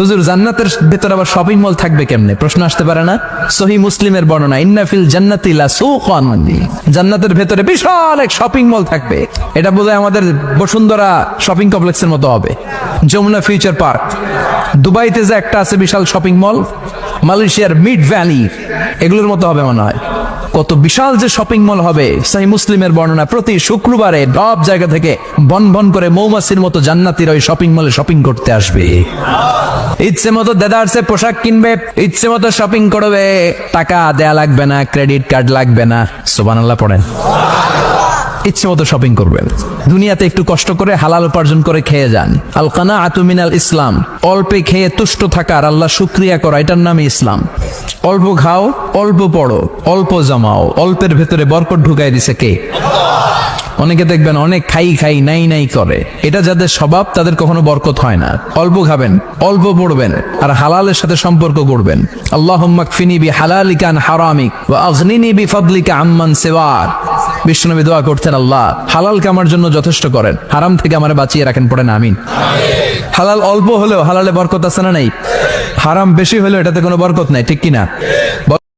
হুজুর জান্নাতের ভেতর আবার শপিং মল থাকবে কেমনে? প্রশ্ন আসতে পারে না? সহিহ মুসলিমের বর্ণনা, ইন্না ফিল জান্নাতি লাসুকান, জান্নাতের ভেতরে বিশাল এক শপিং মল থাকবে। এটা বোধহয় আমাদের বসুন্ধরা শপিং কমপ্লেক্সের মতো হবে, যমুনা ফিউচার পার্ক। দুবাইতে যে একটা আছে বিশাল শপিং মল, মালয়েশিয়ার মিড ভ্যালি, এগুলোর মতো হবে মনে হয়। কত বিশাল যে শপিং মল হবে। সহিহ মুসলিমের বর্ণনা, প্রতি শুক্রবারে সব জায়গা থেকে বন বন করে মৌমাছির মতো জান্নাতীরা ওই শপিং মলে শপিং করতে আসবে। ইচ্ছে মতো দেদারসে পোশাক কিনবে, ইচ্ছে মতো শপিং করবে, টাকা দেয়া লাগবে না, ক্রেডিট কার্ড লাগবে না। সুবহানাল্লাহ পড়েন। ইচ্ছে মতো শপিং করবেন। দুনিয়াতে একটু কষ্ট করে হালাল উপার্জন করে খেয়ে যান। আল কানাআতু মিনাল ইসলাম, অল্পে খেয়ে তুষ্ট থাকা আর আল্লাহ শুকরিয়া করা, এটার নামই ইসলাম। অল্প খাও, অল্প পড়ো, অল্প জমাও, অল্পের ভেতরে বরকত ঢুকাই দিছে কে? অনেকে দেখবেন অনেক খাই খাই নাই নাই করে, এটা যাদের স্বভাব তাদের কখনো বরকত হয় না। অল্প খাবেন, অল্প পড়বেন, আর হালালের সাথে সম্পর্ক করবেন। আল্লাহুম্মা কফিনি বিহালালিকা আন হারামিক ওয়া আগনিনি বিফাদলিকা আম্মান সিওয়াক। বিষ্ণুনবী দোয়া করতেন, আল্লাহ হালালকে আমার জন্য যথেষ্ট করেন, হারাম থেকে আমারে বাঁচিয়ে রাখেন। পড়েন আমিন। হালাল অল্প হলেও হালালে বরকত আছে না নাই? হারাম বেশি হলেও এটাতে কোনো বরকত নাই, ঠিক কিনা?